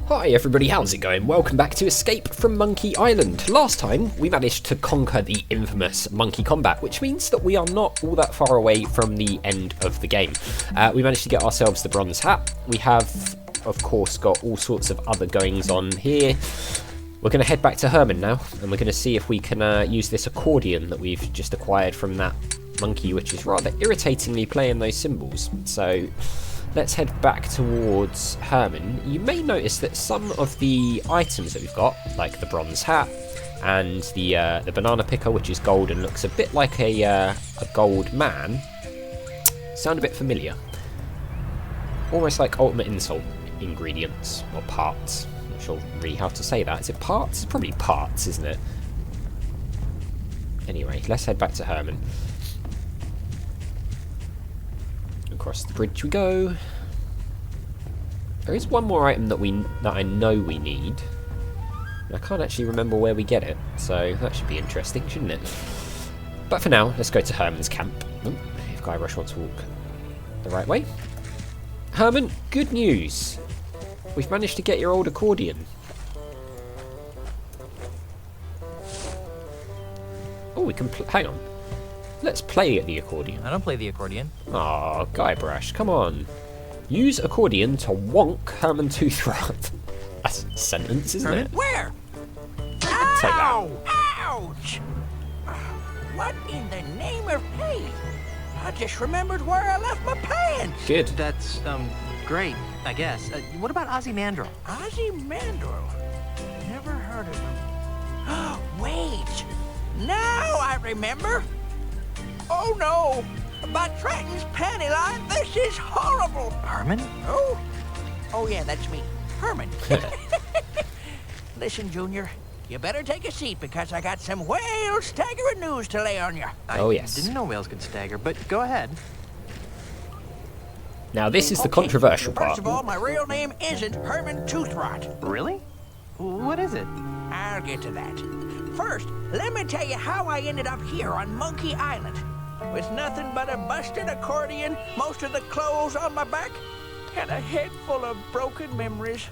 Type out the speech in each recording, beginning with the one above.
Hi everybody, how's it going? Welcome back to Escape from Monkey Island. Last time we managed to conquer the infamous monkey combat, which means that we are not all that far away from the end of the game. We managed to get ourselves the bronze hat. We have, of course, got all sorts of other goings on here. We're going to head back to Herman now, and we're going to see if we can use this accordion that we've just acquired from that monkey, which is rather irritatingly playing those cymbals. So let's head back towards Herman. You may notice that some of the items that we've got, like the bronze hat and the banana picker, which is gold and looks a bit like a gold man, sound a bit familiar. Almost like Ultimate Insult ingredients or parts. I'm not sure really how to say that. Is it parts? It's probably parts, isn't it? Anyway, let's head back to Herman. Across the bridge we go. There is one more item that I know we need. I can't actually remember where we get it, so that should be interesting, shouldn't it? But for now, let's go to Herman's camp. Oh, if Guybrush wants to walk the right way. Herman, good news. We've managed to get your old accordion. Oh, we can hang on. Let's play the accordion. I don't play the accordion. Aw, Guybrush, come on. Use accordion to wonk Herman TOOTHROT. That's a sentence, isn't it? Where? Take that. Ow! Ouch! What in the name of hey? I just remembered where I left my pants. Good. That's, great, I guess. What about Ozzie Mandrill? Ozzie Mandrill? Never heard of him. Wait! Now I remember! Oh no! By Triton's panty line, this is horrible! Herman? Oh yeah, that's me. Herman. Listen, Junior, you better take a seat because I got some whale staggering news to lay on you. Oh, yes. I didn't know whales could stagger, but go ahead. Now this is the controversial part. First of all, my real name isn't Herman TOOTHROT. Really? What is it? I'll get to that. First, let me tell you how I ended up here on Monkey Island. With nothing but a busted accordion, most of the clothes on my back, and a head full of broken memories.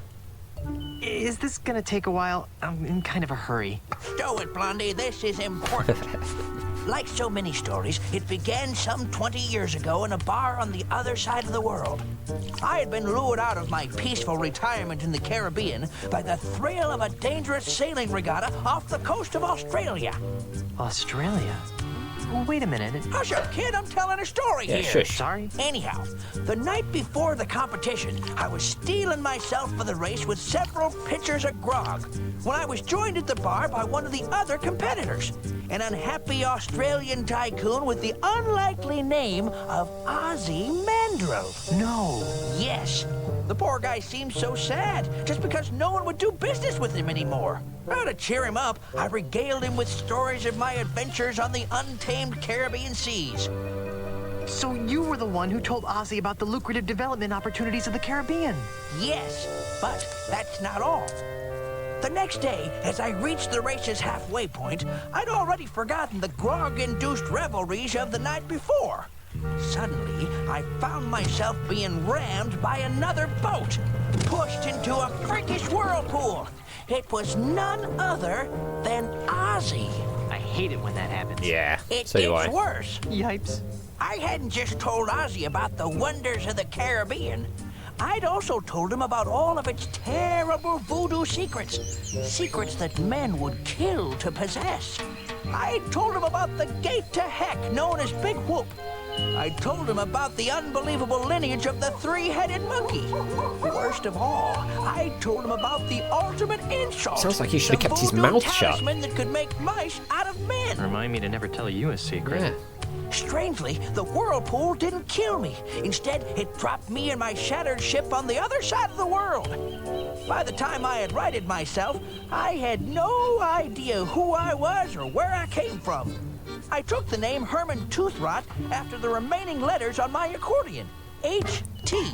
Is this gonna take a while? I'm in kind of a hurry. Stow it, Blondie. This is important. Like so many stories, it began some 20 years ago in a bar on the other side of the world. I had been lured out of my peaceful retirement in the Caribbean by the thrill of a dangerous sailing regatta off the coast of Australia. Australia? Wait a minute. Hush up, kid. I'm telling a story here. Shush. Sorry? Anyhow, the night before the competition, I was steeling myself for the race with several pitchers of grog when I was joined at the bar by one of the other competitors, an unhappy Australian tycoon with the unlikely name of Ozzie Mandrill. No. Yes. The poor guy seemed so sad, just because no one would do business with him anymore. Well, to cheer him up, I regaled him with stories of my adventures on the untamed Caribbean seas. So you were the one who told Ozzie about the lucrative development opportunities of the Caribbean? Yes, but that's not all. The next day, as I reached the race's halfway point, I'd already forgotten the grog-induced revelries of the night before. Suddenly, I found myself being rammed by another boat, pushed into a freakish whirlpool. It was none other than Ozzie. I hate it when that happens. Yeah, It so do I. gets worse. Yipes. I hadn't just told Ozzie about the wonders of the Caribbean. I'd also told him about all of its terrible voodoo secrets. Secrets that men would kill to possess. I told him about the gate to heck known as Big Whoop. I told him about the unbelievable lineage of the three-headed monkey. Worst of all, I told him about the ultimate insult. Sounds like he should have the kept his voodoo mouth shut. talisman that could make mice out of men. Remind me to never tell you a secret. Yeah. Strangely, the whirlpool didn't kill me. Instead, it dropped me and my shattered ship on the other side of the world. By the time I had righted myself, I had no idea who I was or where I came from. I took the name Herman TOOTHROT after the remaining letters on my accordion, H.T.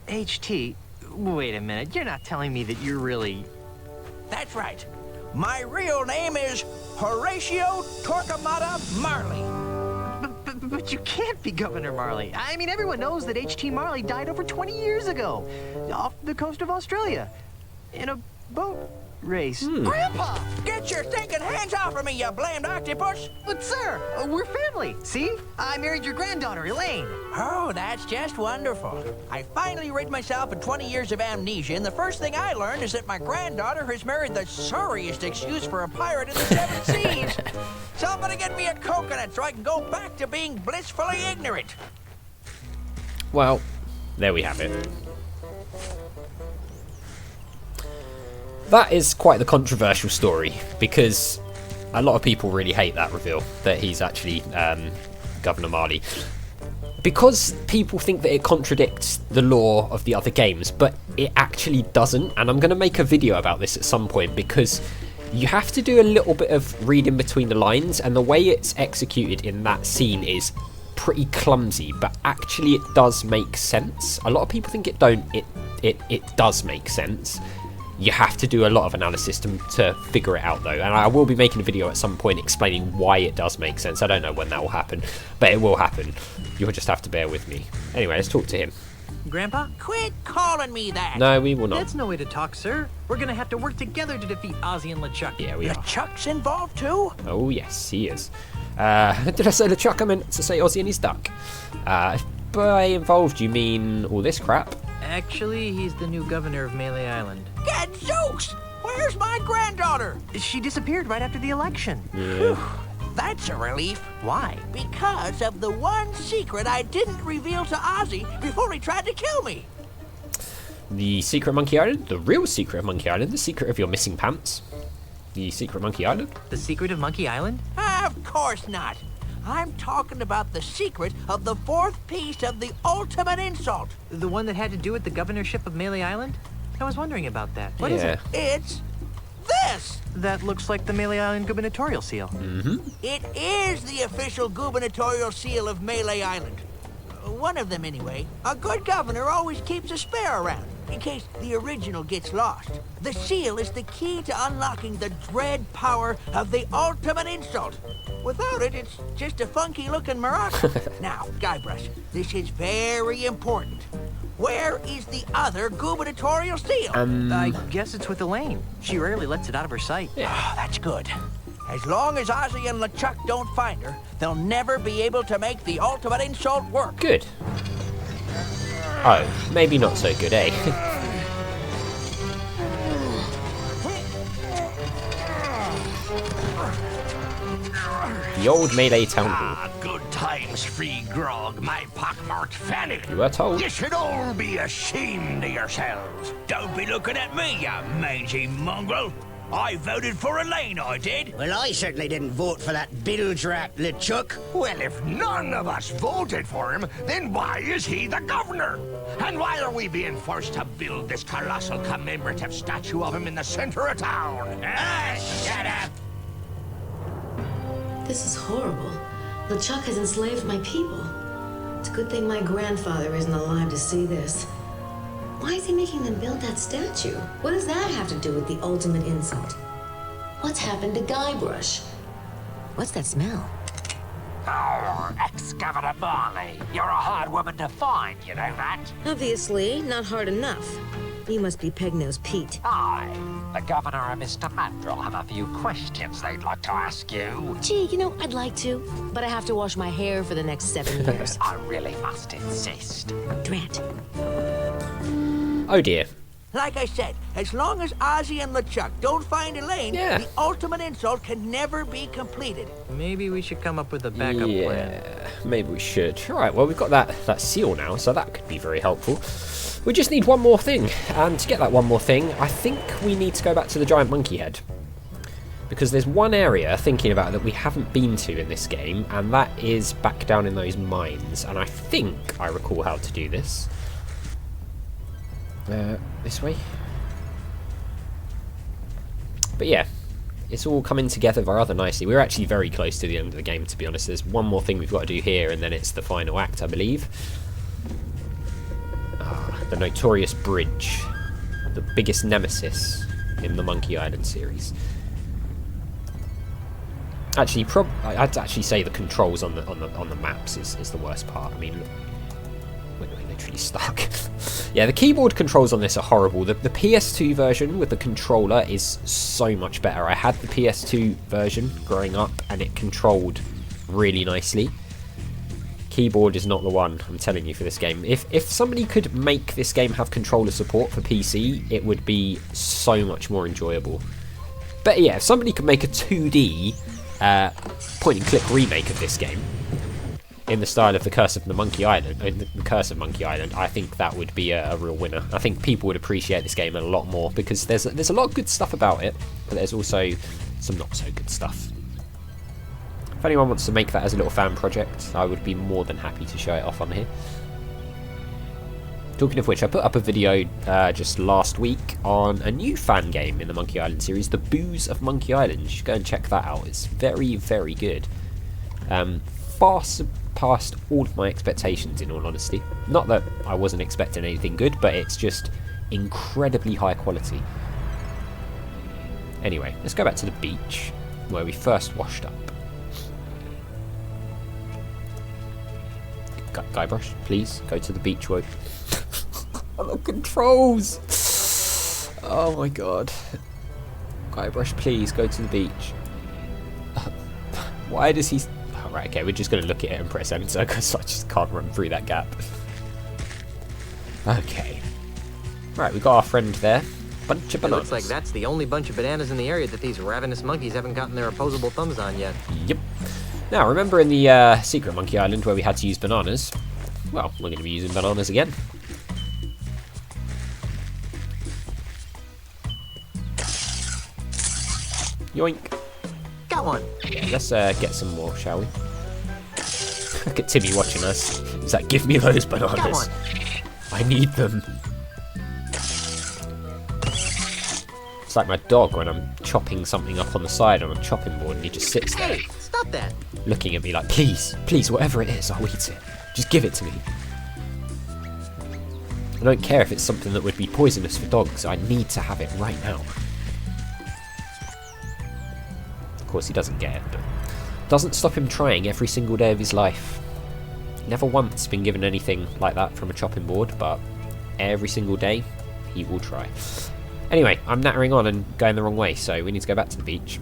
H.T.? Wait a minute, you're not telling me that you're really... That's right. My real name is Horatio Torquemada Marley. But you can't be Governor Marley. I mean, everyone knows that H.T. Marley died over 20 years ago, off the coast of Australia. in a boat race. Grandpa, get your stinking hands off of me, you blamed octopus! But sir, we're family. See? I married your granddaughter, Elaine. Oh, that's just wonderful. I finally rid myself of 20 years of amnesia, and the first thing I learned is that my granddaughter has married the sorriest excuse for a pirate in the 7 seas. Somebody get me a coconut so I can go back to being blissfully ignorant. Well, there we have it. That is quite the controversial story, because a lot of people really hate that reveal, that he's actually Governor Marley. Because people think that it contradicts the lore of the other games, but it actually doesn't, and I'm going to make a video about this at some point, because you have to do a little bit of reading between the lines, and the way it's executed in that scene is pretty clumsy, but actually it does make sense. A lot of people think it don't. It does make sense. You have to do a lot of analysis to figure it out, though, and I will be making a video at some point explaining why it does make sense. I don't know when that will happen, but it will happen. You'll just have to bear with me. Anyway, let's talk to him. Grandpa? Quit calling me that! No, we will not. That's no way to talk, sir. We're gonna have to work together to defeat Ozzie and LeChuck. Yeah, we are. LeChuck's involved too? Oh, yes, he is. Did I say LeChuck? I meant to say Ozzie and his duck. By involved, you mean all this crap? Actually, he's the new governor of Melee Island. Gadzooks! Where's my granddaughter? She disappeared right after the election. Yeah. That's a relief. Why? Because of the one secret I didn't reveal to Ozzie before he tried to kill me. The secret of Monkey Island? The real secret of Monkey Island? The secret of your missing pants? The secret of Monkey Island? The secret of Monkey Island? Of course not. I'm talking about the secret of the 4th piece of the ultimate insult. The one that had to do with the governorship of Melee Island? I was wondering about that. What is it? It's this. That looks like the Melee Island gubernatorial seal. It is the official gubernatorial seal of Melee Island. One of them, anyway. A good governor always keeps a spare around, in case the original gets lost. The seal is the key to unlocking the dread power of the ultimate insult. Without it, it's just a funky-looking maraca. Now, Guybrush, this is very important. Where is the other gubernatorial seal? I guess it's with Elaine. She rarely lets it out of her sight. Oh, that's good. As long as Ozzie and LeChuck don't find her, they'll never be able to make the ultimate insult work. Good. Oh, maybe not so good, eh? The old Melee Town Hall. Good times, free grog, my pockmarked fanny. You were told. You should all be ashamed of yourselves. Don't be looking at me, you mangy mongrel. I voted for Elaine, I did. Well, I certainly didn't vote for that bilge rat, LeChuck. Well, if none of us voted for him, then why is he the governor? And why are we being forced to build this colossal commemorative statue of him in the center of town? Ah, shut up! This is horrible. LeChuck has enslaved my people. It's a good thing my grandfather isn't alive to see this. Why is he making them build that statue? What does that have to do with the ultimate insult? What's happened to Guybrush? What's that smell? Oh, ex-Governor Marley. You're a hard woman to find, you know that? Obviously, not hard enough. You must be Peg-Nose Pete. I, the Governor and Mr. Mandrill, have a few questions they'd like to ask you. Gee, you know, I'd like to, but I have to wash my hair for the next 7 years. I really must insist. Drat. Oh dear. Like I said, as long as Ozzie and LeChuck don't find Elaine, Yeah. the ultimate insult can never be completed. Maybe we should come up with a backup plan. Maybe we should. Alright, well, we've got that seal now, so that could be very helpful. We just need one more thing, and to get that one more thing, I think we need to go back to the giant monkey head. Because there's one area, thinking about it, that we haven't been to in this game, and that is back down in those mines. And I think I recall how to do this. This way. But yeah, it's all coming together rather nicely. We're actually very close to the end of the game, to be honest. There's one more thing we've got to do here, and then it's the final act, I believe. The notorious bridge. The biggest nemesis in the Monkey Island series. Actually, I'd actually say the controls on the maps is the worst part. I mean, look, literally stuck. Yeah, the keyboard controls on this are horrible. The PS2 version with the controller is so much better. I had the PS2 version growing up and it controlled really nicely. Keyboard is not the one, I'm telling you, for this game. If somebody could make this game have controller support for PC, it would be so much more enjoyable. But yeah, if somebody could make a 2D point-and-click remake of this game in the style of The Curse of Monkey Island, I think that would be a real winner. I think people would appreciate this game a lot more because there's a lot of good stuff about it, but there's also some not so good stuff. If anyone wants to make that as a little fan project, I would be more than happy to show it off on here. Talking of which, I put up a video just last week on a new fan game in the Monkey Island series, The Booze of Monkey Island. You should go and check that out. It's very, very good. Far surpassed all of my expectations, in all honesty. Not that I wasn't expecting anything good, but it's just incredibly high quality. Anyway, let's go back to the beach, where we first washed up. Guybrush, please, go to the beach, won't you? Oh, the controls! Oh my god. Guybrush, please, go to the beach. Why does he... Oh, right, okay, we're just going to look at it and press enter, because I just can't run through that gap. Okay. Right, we got our friend there. Bunch of bananas. It looks like that's the only bunch of bananas in the area that these ravenous monkeys haven't gotten their opposable thumbs on yet. Yep. Now, remember in the secret Monkey Island where we had to use bananas? Well, we're going to be using bananas again. Yoink. Got one. Yeah, let's get some more, shall we? Look at Timmy watching us. He's like, give me those bananas. Got one. I need them. It's like my dog when I'm chopping something up on the side on a chopping board and he just sits there. Hey, stop that. Looking at me like, please, please, whatever it is, I'll eat it. Just give it to me. I don't care if it's something that would be poisonous for dogs. I need to have it right now. Of course, he doesn't get it, but doesn't stop him trying every single day of his life. Never once been given anything like that from a chopping board, but every single day, he will try. Anyway, I'm nattering on and going the wrong way, so we need to go back to the beach.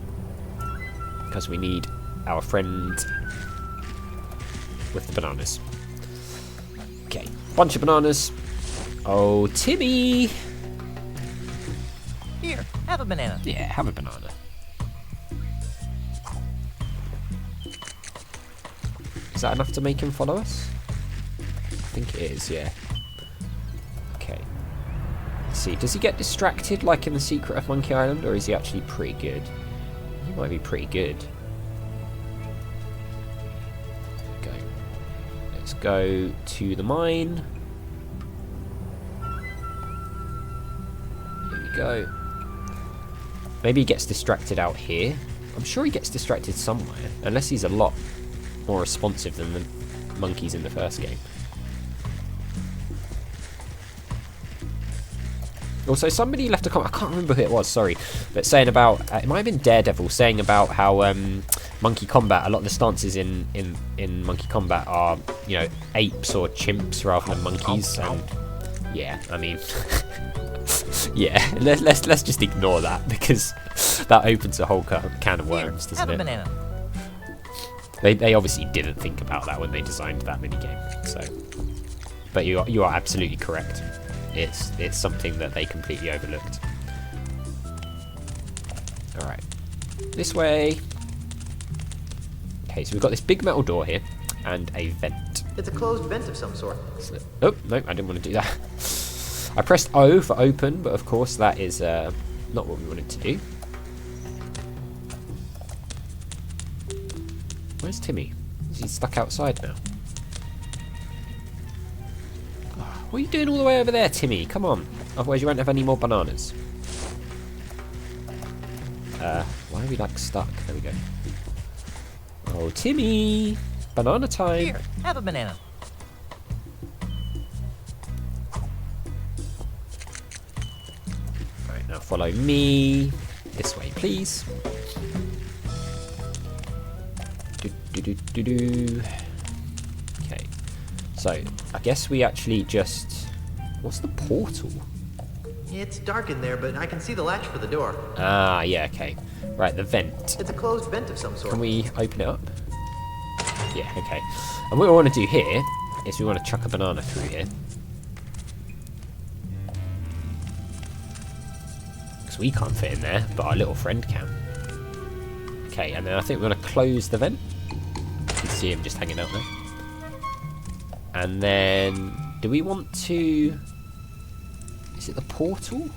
Because we need our friend with the bananas. Okay, bunch of bananas. Oh, Timmy! Here, have a banana. Yeah, have a banana. Is that enough to make him follow us? I think it is, yeah. Okay. Let's see, does he get distracted like in the secret of Monkey Island, or is he actually pretty good? He might be pretty good. Go. Let's go to the mine. Here we go. Maybe he gets distracted out here. I'm sure he gets distracted somewhere, unless he's a lot more responsive than the monkeys in the first game. Also, somebody left a comment, I can't remember who it was, sorry, but saying about, it might have been Daredevil, saying about how Monkey Combat, a lot of the stances in Monkey Combat are, you know, apes or chimps rather than monkeys, and yeah, I mean, yeah, let's just ignore that, because that opens a whole can of worms, doesn't it? Have a banana. They obviously didn't think about that when they designed that minigame, so. But you are absolutely correct. It's something that they completely overlooked. Alright. This way. Okay, so we've got this big metal door here, and a vent. It's a closed vent of some sort. Oh, no, I didn't want to do that. I pressed O for open, but of course that is not what we wanted to do. Where's Timmy? Is he stuck outside now? Oh, what are you doing all the way over there, Timmy? Come on. Otherwise you won't have any more bananas. Why are we like stuck? There we go. Oh, Timmy! Banana time! Here, have a banana. Alright, now follow me. This way, please. Okay. So, I guess we actually just... What's the portal? It's dark in there, but I can see the latch for the door. Ah, yeah, okay. Right, the vent. It's a closed vent of some sort. Can we open it up? Yeah, okay. And what we want to do here is we want to chuck a banana through here. Because we can't fit in there, but our little friend can. Okay, and then I think we're going to close the vent. You can see him just hanging out there. And then, do we want to... Is it the portal?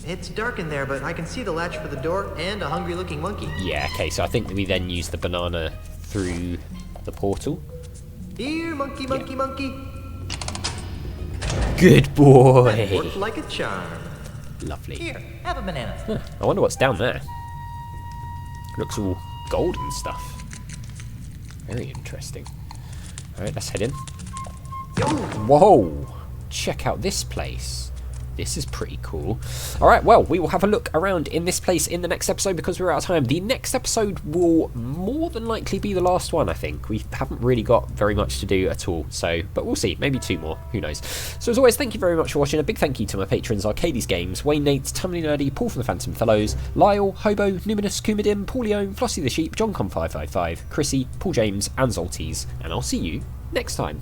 It's dark in there, but I can see the latch for the door and a hungry-looking monkey. Yeah, okay, so I think we then use the banana through the portal. Here, monkey, monkey, monkey. Good boy! That worked like a charm. Lovely. Here, have a banana. Huh, I wonder what's down there. Looks all gold and stuff. Very interesting. Alright, let's head in. Whoa! Check out this place. This is pretty cool. Alright, well, we will have a look around in this place in the next episode because we're out of time. The next episode will more than likely be the last one, I think. We haven't really got very much to do at all, so, but we'll see. Maybe 2 more. Who knows? So as always, thank you very much for watching. A big thank you to my patrons, Arcades Games, Wayne Nates, Tumbly Nerdy, Paul from the Phantom Fellows, Lyle, Hobo, Numinous, Kumadim, Paulione, Flossie the Sheep, JohnCon555, Chrissy, Paul James, and Zolties. And I'll see you next time.